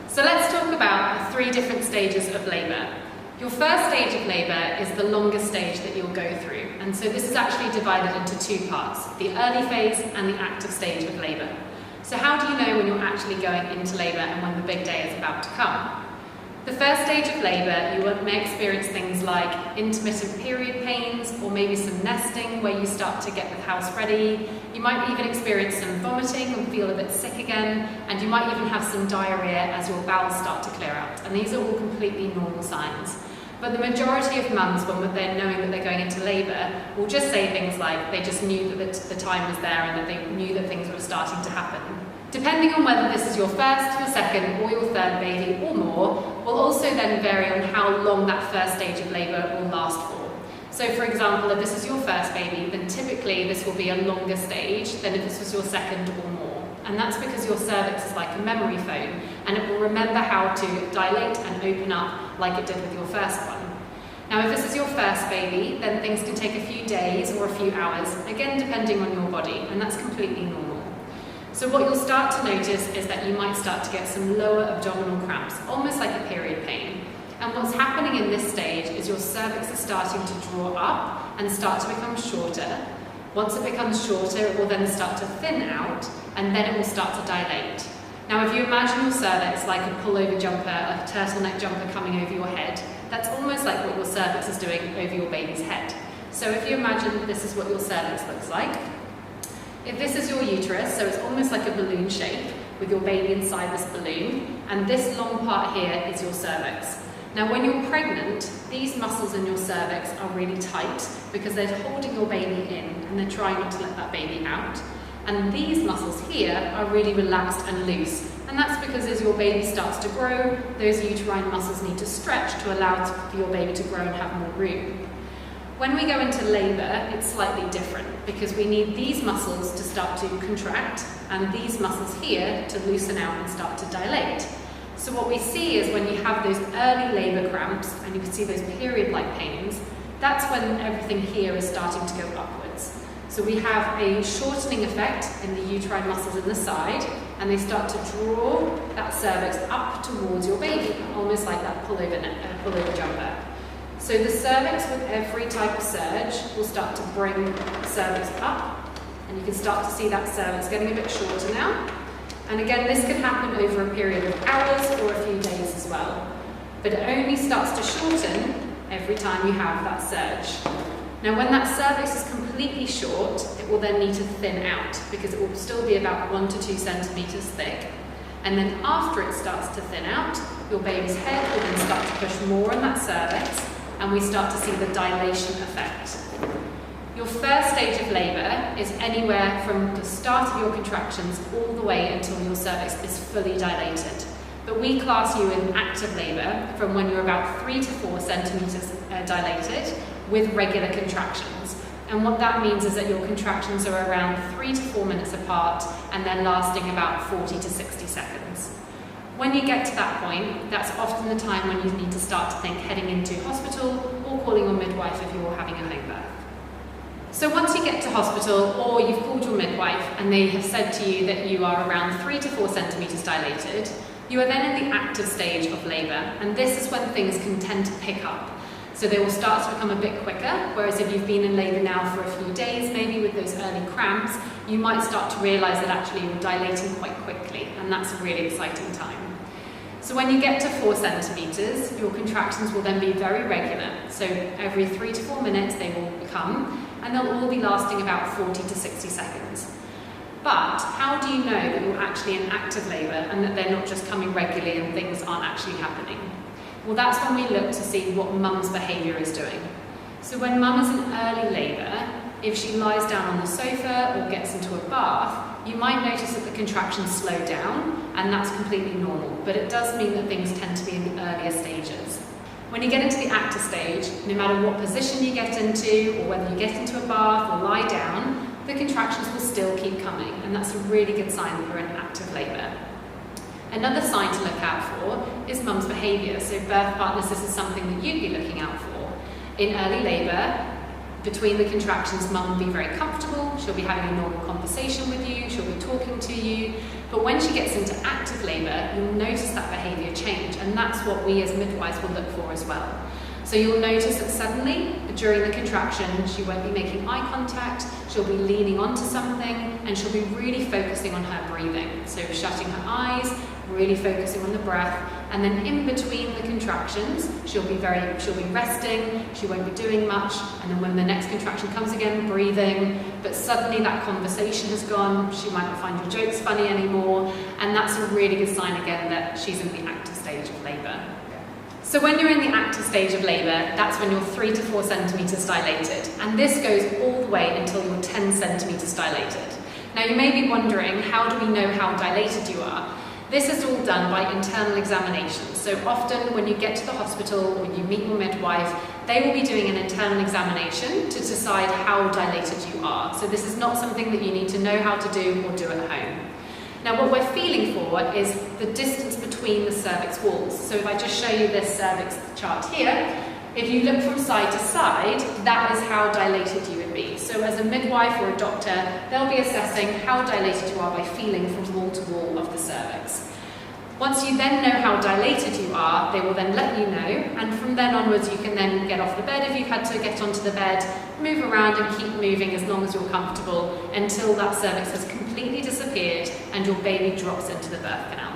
So let's talk about the 3 different stages of labour. Your first stage of labour is the longest stage that you'll go through, and so this is actually divided into 2 parts, the early phase and the active stage of labour. So how do you know when you're actually going into labour and when the big day is about to come? The first stage of labour, you may experience things like intermittent period pains or maybe some nesting where you start to get the house ready. You might even experience some vomiting and feel a bit sick again, and you might even have some diarrhoea as your bowels start to clear out. And these are all completely normal signs. But the majority of mums, when they're knowing that they're going into labour, will just say things like they just knew that the time was there and that they knew that things were starting to happen. Depending on whether this is your first, your second, or your third baby or more, will also then vary on how long that first stage of labour will last for. So for example, if this is your first baby, then typically this will be a longer stage than if this was your second or more. And that's because your cervix is like a memory foam, and it will remember how to dilate and open up like it did with your first one. Now, if this is your first baby, then things can take a few days or a few hours, again depending on your body, and that's completely normal. So what you'll start to notice is that you might start to get some lower abdominal cramps, almost like a period pain. And what's happening in this stage is your cervix is starting to draw up and start to become shorter. Once it becomes shorter, it will then start to thin out, and then it will start to dilate. Now, if you imagine your cervix like a pullover jumper, a turtleneck jumper coming over your head, that's almost like what your cervix is doing over your baby's head. So if you imagine this is what your cervix looks like. If this is your uterus, so it's almost like a balloon shape with your baby inside this balloon, and this long part here is your cervix. Now when you're pregnant, these muscles in your cervix are really tight because they're holding your baby in and they're trying not to let that baby out. And these muscles here are really relaxed and loose, and that's because as your baby starts to grow, those uterine muscles need to stretch to allow for your baby to grow and have more room. When we go into labour, it's slightly different because we need these muscles to start to contract and these muscles here to loosen out and start to dilate. So what we see is when you have those early labour cramps and you can see those period-like pains, that's when everything here is starting to go upwards. So we have a shortening effect in the uterine muscles in the side, and they start to draw that cervix up towards your baby, almost like that pullover jumper. So the cervix, with every type of surge, will start to bring the cervix up, and you can start to see that cervix getting a bit shorter now. And again, this can happen over a period of hours or a few days as well. But it only starts to shorten every time you have that surge. Now when that cervix is completely short, it will then need to thin out because it will still be about 1 to 2 centimetres thick. And then after it starts to thin out, your baby's head will then start to push more on that cervix, and we start to see the dilation effect. Your first stage of labour is anywhere from the start of your contractions all the way until your cervix is fully dilated. But we class you in active labour from when you're about 3 to 4 centimetres dilated with regular contractions. And what that means is that your contractions are around 3 to 4 minutes apart and they're lasting about 40 to 60 seconds. When you get to that point, that's often the time when you need to start to think heading into hospital or calling your midwife if you're having a home birth. So once you get to hospital or you've called your midwife and they have said to you that you are around 3 to 4 centimetres dilated, you are then in the active stage of labour, and this is when things can tend to pick up. So they will start to become a bit quicker, whereas if you've been in labour now for a few days, maybe with those early cramps, you might start to realise that actually you're dilating quite quickly, and that's a really exciting time. So when you get to 4 centimetres, your contractions will then be very regular. So every 3 to 4 minutes they will come, and they'll all be lasting about 40 to 60 seconds. But how do you know that you're actually in active labour and that they're not just coming regularly and things aren't actually happening? Well, that's when we look to see what mum's behaviour is doing. So when mum is in early labour, if she lies down on the sofa or gets into a bath, you might notice that the contractions slow down, and that's completely normal, but it does mean that things tend to be in the earlier stages. When you get into the active stage, no matter what position you get into, or whether you get into a bath or lie down, the contractions will still keep coming, and that's a really good sign that you're in active labour. Another sign to look out for is mum's behaviour. So birth partners, this is something that you'd be looking out for. In early labour, between the contractions, mum will be very comfortable, she'll be having a normal conversation with you, she'll be talking to you. But when she gets into active labour, you'll notice that behaviour change, and that's what we as midwives will look for as well. So you'll notice that suddenly, during the contraction, she won't be making eye contact, she'll be leaning onto something, and she'll be really focusing on her breathing. So shutting her eyes, really focusing on the breath, and then in between the contractions, she'll be resting, she won't be doing much, and then when the next contraction comes again, breathing, but suddenly that conversation has gone, she might not find your jokes funny anymore, and that's a really good sign again that she's in the active stage of labour. So when you're in the active stage of labour, that's when you're 3 to 4 centimetres dilated, and this goes all the way until you're 10 centimetres dilated. Now you may be wondering, how do we know how dilated you are? This is all done by internal examinations. So often when you get to the hospital, when you meet your midwife, they will be doing an internal examination to decide how dilated you are. So this is not something that you need to know how to do or do at home. Now what we're feeling for is the distance between the cervix walls. So if I just show you this cervix chart here, if you look from side to side, that is how dilated you would be. So as a midwife or a doctor, they'll be assessing how dilated you are by feeling from wall to wall of the cervix. Once you then know how dilated you are, they will then let you know, and from then onwards you can then get off the bed if you've had to get onto the bed, move around and keep moving as long as you're comfortable until that cervix has completely disappeared and your baby drops into the birth canal.